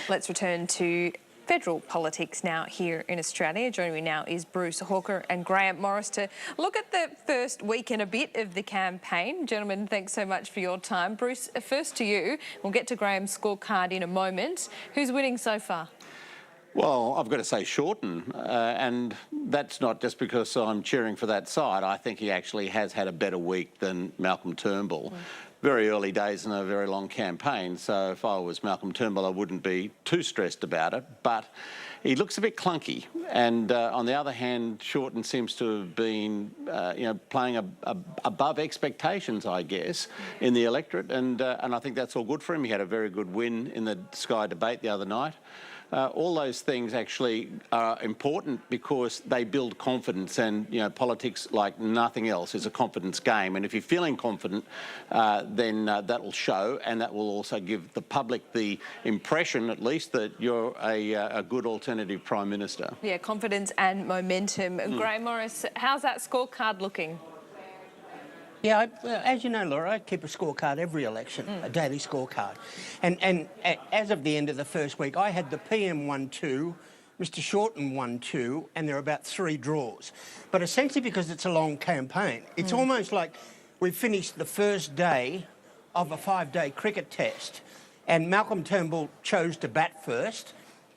Let's return to federal politics now here in Australia. Joining me now is Bruce Hawker and Grahame Morris to look at the first week and a bit of the campaign. Gentlemen, thanks so much for your time. Bruce, first to you. We'll get to Graham's scorecard in a moment. Who's winning so far? Well, I've got to say Shorten, and that's not just because I'm cheering for that side. I think he actually has had a better week than Malcolm Turnbull. Very early days in a very long campaign, so if I was Malcolm Turnbull, I wouldn't be too stressed about it. But he looks a bit clunky, and on the other hand, Shorten seems to have been, playing above expectations, I guess, in the electorate, and I think that's all good for him. He had a very good win in the Sky debate the other night. All those things actually are important because they build confidence, and politics, like nothing else, is a confidence game. And if you're feeling confident, then that will show, and that will also give the public the impression, at least, that you're a good alternative Prime Minister. Yeah, confidence and momentum. Grahame Morris, how's that scorecard looking? Yeah, as you know, Laura, I keep a scorecard every election, a daily scorecard. And as of the end of the first week, I had the PM 1-2, Mr Shorten 1-2, and there are about 3 draws. But essentially, because it's a long campaign, it's almost like we've finished the first day of a 5-day cricket test, and Malcolm Turnbull chose to bat first.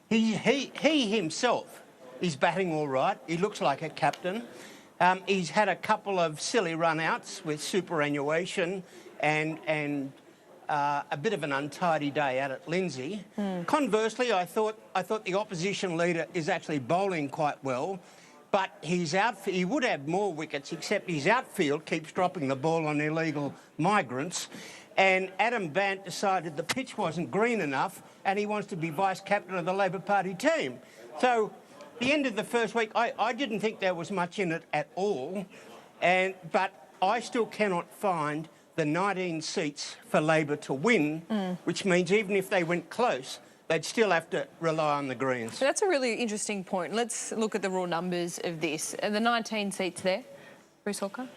He himself is batting all right. He looks like a captain. He's had a couple of silly run-outs with superannuation and a bit of an untidy day out at Lindsay. Conversely, I thought the opposition leader is actually bowling quite well, but he would have more wickets, except his outfield keeps dropping the ball on illegal migrants. And Adam Bant decided the pitch wasn't green enough, and he wants to be vice-captain of the Labor Party team. So, the end of the first week, I didn't think there was much in it at all, but I still cannot find the 19 seats for Labor to win, which means even if they went close, they'd still have to rely on the Greens. So that's a really interesting point. Let's look at the raw numbers of this. Are the 19 seats there, Bruce Hawker?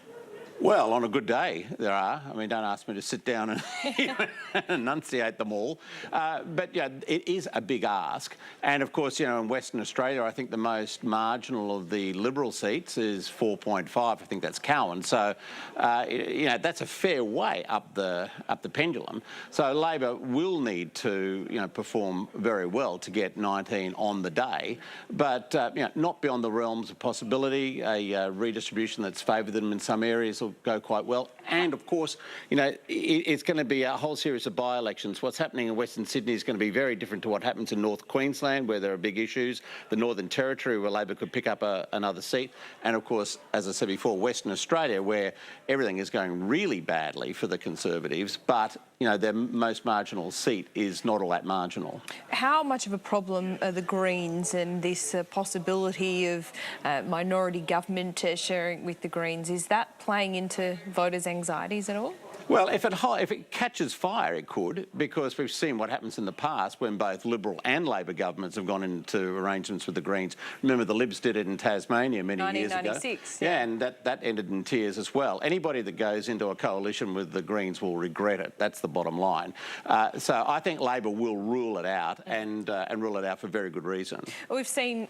Well, on a good day, there are. I mean, don't ask me to sit down and enunciate them all. But, yeah, it is a big ask. And, of course, in Western Australia, I think the most marginal of the Liberal seats is 4.5. I think that's Cowan. So, that's a fair way up the pendulum. So Labor will need to, perform very well to get 19 on the day. But, not beyond the realms of possibility. A redistribution that's favoured them in some areas will go quite well. And, of course, it's going to be a whole series of by-elections. What's happening in Western Sydney is going to be very different to what happens in North Queensland, where there are big issues, the Northern Territory, where Labor could pick up another seat, and, of course, as I said before, Western Australia, where everything is going really badly for the Conservatives, but, their most marginal seat is not all that marginal. How much of a problem are the Greens and this possibility of minority government sharing with the Greens? Is that playing into voters' anxieties at all? Well, if it catches fire, it could, because we've seen what happens in the past when both Liberal and Labor governments have gone into arrangements with the Greens. Remember, the Libs did it in Tasmania many years ago. 1996. Yeah, and that ended in tears as well. Anybody that goes into a coalition with the Greens will regret it. That's the bottom line. So I think Labor will rule it out, and rule it out for very good reason. We've seen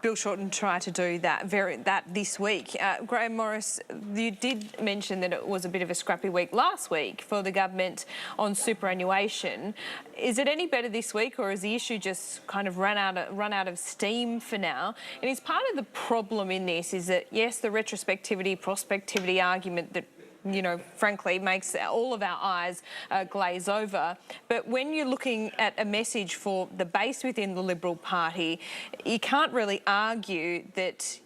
Bill Shorten try to do that this week. Grahame Morris, you did mention that it was a bit of a scrappy week last week for the government on superannuation. Is it any better this week, or has the issue just kind of run out of steam for now? And is part of the problem in this is that, yes, the retrospectivity, prospectivity argument that frankly, makes all of our eyes glaze over. But when you're looking at a message for the base within the Liberal Party, you can't really argue that,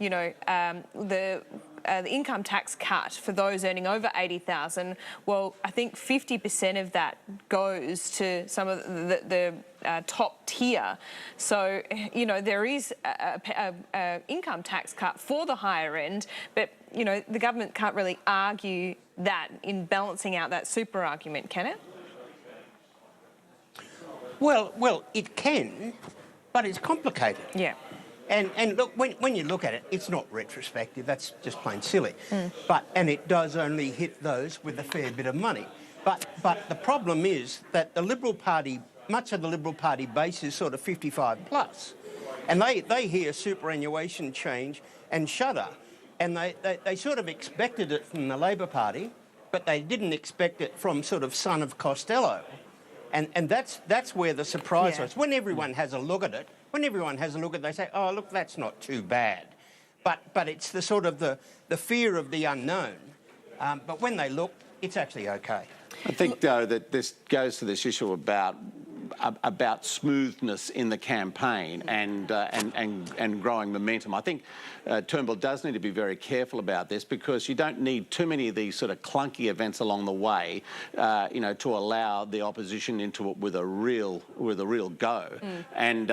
the income tax cut for those earning over $80,000, well, I think 50% of that goes to some of the top tier. So, there is a income tax cut for the higher end, but, the government can't really argue that in balancing out that super argument, can it? Well, it can, but it's complicated. Yeah. And look, when you look at it, it's not retrospective. That's just plain silly. And it does only hit those with a fair bit of money. But the problem is that the Liberal Party much of the Liberal Party base is sort of 55 plus. And they hear superannuation change and shudder. And they sort of expected it from the Labor Party, but they didn't expect it from sort of son of Costello. And that's where the surprise was. When everyone has a look at it, they say, oh, look, that's not too bad. But it's the sort of the fear of the unknown. But when they look, it's actually okay. I think, though, that this goes to this issue about smoothness in the campaign and growing momentum. I think Turnbull does need to be very careful about this, because you don't need too many of these sort of clunky events along the way, to allow the opposition into it with a real go. And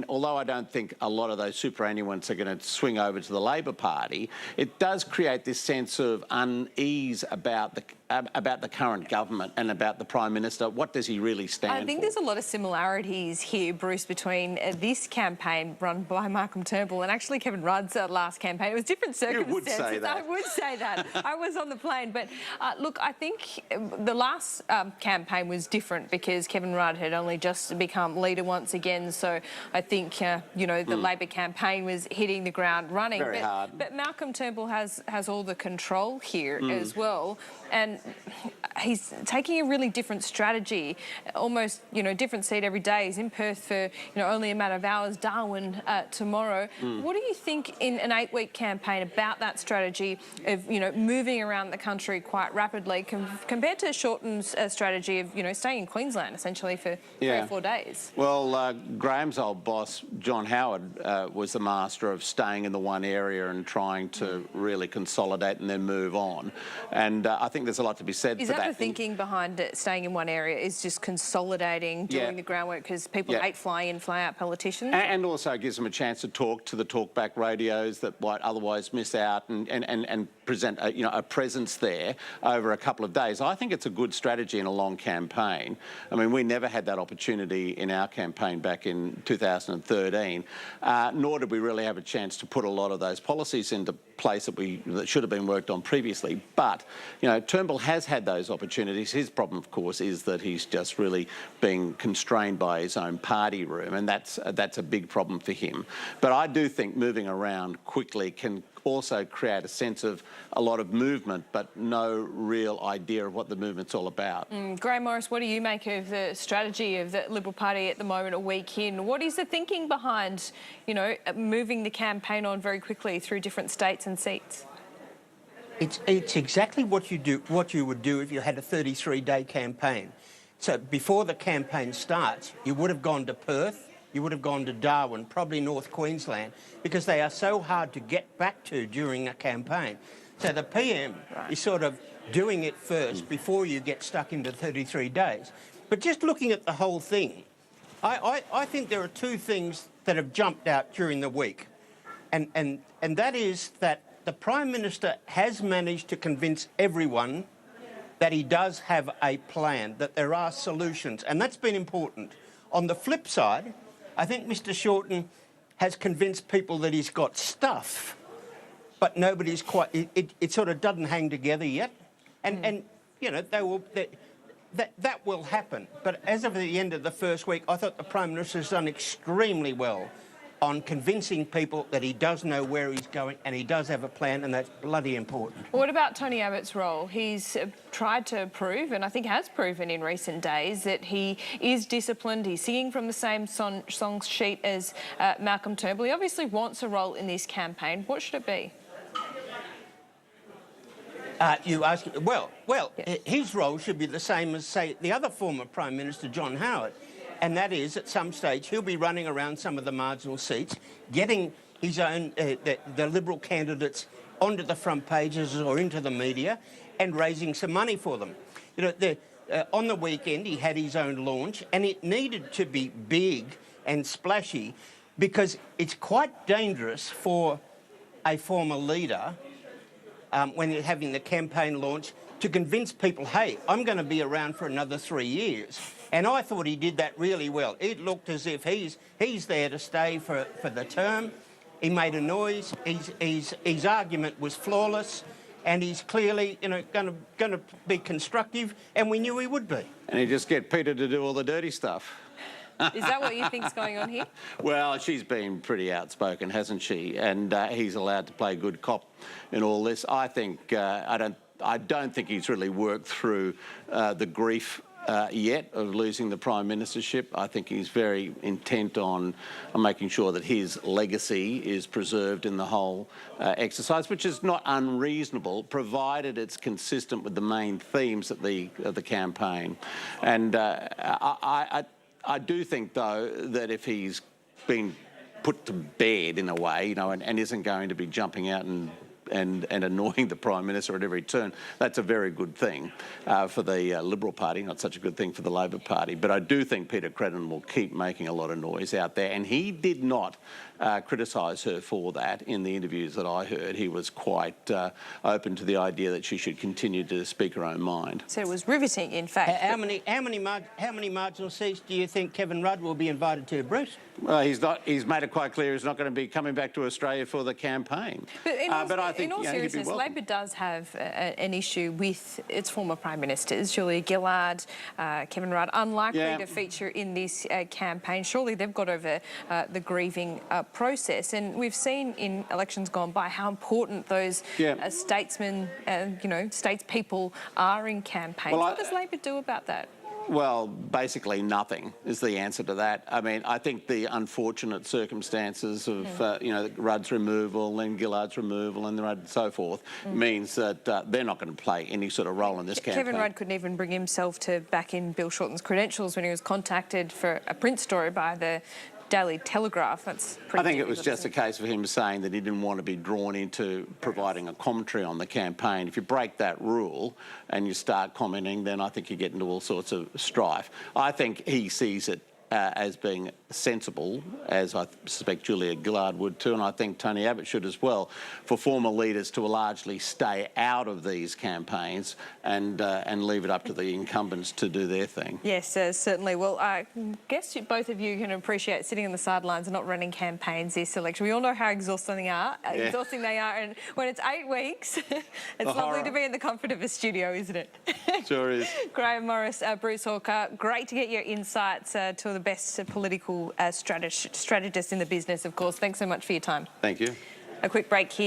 although I don't think a lot of those superannuants are going to swing over to the Labor Party, it does create this sense of unease about the current government and about the Prime Minister. What does he really stand for? I think there's a lot of similarities here, Bruce, between this campaign run by Malcolm Turnbull and actually Kevin Rudd's last campaign. It was different circumstances. You would say that. I would say that. I was on the plane. But look, I think the last campaign was different because Kevin Rudd had only just become leader once again. So I think, the Labor campaign was hitting the ground running. Very hard. But Malcolm Turnbull has all the control here as well. And he's taking a really different strategy, almost, different seat every day. He's in Perth for, only a matter of hours, Darwin tomorrow. What do you think in an 8-week campaign about that strategy of, moving around the country quite rapidly compared to Shorten's strategy of, staying in Queensland essentially for 3 or 4 days? Well, Graham's old boss, John Howard, was the master of staying in the one area and trying to really consolidate and then move on. And I think there's a lot to be said for that. Is that the thinking behind it, staying in one area, is just consolidating, doing the groundwork, because people hate fly-in, fly-out politicians? And also it gives them a chance to talk to the talkback radios that might otherwise miss out and present a presence there over a couple of days. I think it's a good strategy in a long campaign. I mean, we never had that opportunity in our campaign back in 2013, nor did we really have a chance to put a lot of those policies into place that should have been worked on previously. But, Turnbull has had those opportunities. His problem, of course, is that he's just really being constrained by his own party room, and that's a big problem for him. But I do think moving around quickly can also create a sense of a lot of movement, but no real idea of what the movement's all about. Grahame Morris, what do you make of the strategy of the Liberal Party at the moment, a week in? What is the thinking behind, moving the campaign on very quickly through different states and seats? It's exactly what you would do if you had a 33-day campaign. So before the campaign starts, you would have gone to Perth, you would have gone to Darwin, probably North Queensland, because they are so hard to get back to during a campaign. So the PM is sort of doing it first before you get stuck into 33 days. But just looking at the whole thing, I think there are two things that have jumped out during the week. And that is that the Prime Minister has managed to convince everyone that he does have a plan, that there are solutions, and that's been important. On the flip side, I think Mr Shorten has convinced people that he's got stuff, but nobody's quite, it sort of doesn't hang together yet. And that will happen. But as of the end of the first week, I thought the Prime Minister has done extremely well on convincing people that he does know where he's going and he does have a plan, and that's bloody important. What about Tony Abbott's role? He's tried to prove, and I think has proven in recent days, that he is disciplined. He's singing from the same song sheet as Malcolm Turnbull. He obviously wants a role in this campaign. What should it be? You ask, his role should be the same as, say, the other former Prime Minister, John Howard. And that is, at some stage, he'll be running around some of the marginal seats, getting his own, the Liberal candidates onto the front pages or into the media and raising some money for them. On the weekend, he had his own launch, and it needed to be big and splashy because it's quite dangerous for a former leader, when you're having the campaign launch, to convince people, hey, I'm going to be around for another 3 years. And I thought he did that really well. It looked as if he's there to stay for the term. He made a noise. His argument was flawless. and he's clearly, going to be constructive, and we knew he would be. And he just get Peter to do all the dirty stuff. Is that what you think's going on here? Well, she's been pretty outspoken, hasn't she? And he's allowed to play good cop in all this. I think I don't think he's really worked through the grief yet of losing the Prime Ministership. I think he's very intent on making sure that his legacy is preserved in the whole exercise, which is not unreasonable, provided it's consistent with the main themes of the campaign. And I do think, though, that if he's been put to bed in a way, and isn't going to be jumping out and annoying the Prime Minister at every turn, that's a very good thing for the Liberal Party, not such a good thing for the Labor Party. But I do think Peter Credden will keep making a lot of noise out there, and he did not criticise her for that in the interviews that I heard. He was quite open to the idea that she should continue to speak her own mind. So it was riveting, in fact. How many marginal seats do you think Kevin Rudd will be invited to, Bruce? Well, he's not. He's made it quite clear he's not going to be coming back to Australia for the campaign. But I think, in all seriousness, Labor does have an issue with its former Prime Ministers, Julia Gillard, Kevin Rudd, unlikely to feature in this campaign. Surely they've got over the grieving process, and we've seen in elections gone by how important those statesmen, statespeople are in campaigns. Well, what does Labor do about that? Well, basically nothing is the answer to that. I mean, I think the unfortunate circumstances of, Rudd's removal and Gillard's removal and so forth means that they're not going to play any sort of role in this campaign. Kevin Rudd couldn't even bring himself to back in Bill Shorten's credentials when he was contacted for a print story by the Daily Telegraph. That's pretty. I think it was just a case of him saying that he didn't want to be drawn into providing a commentary on the campaign. If you break that rule and you start commenting, then I think you get into all sorts of strife. I think he sees it as being sensible, as I suspect Julia Gillard would too, and I think Tony Abbott should as well, for former leaders to largely stay out of these campaigns and leave it up to the incumbents to do their thing. Yes, certainly. Well, I guess both of you can appreciate sitting on the sidelines and not running campaigns this election. We all know how exhausting they are, and when it's 8 weeks, it's lovely to be in the comfort of a studio, isn't it? Sure is. Grahame Morris, Bruce Hawker, great to get your insights to the best political strategists in the business, of course. Thanks so much for your time. Thank you. A quick break here.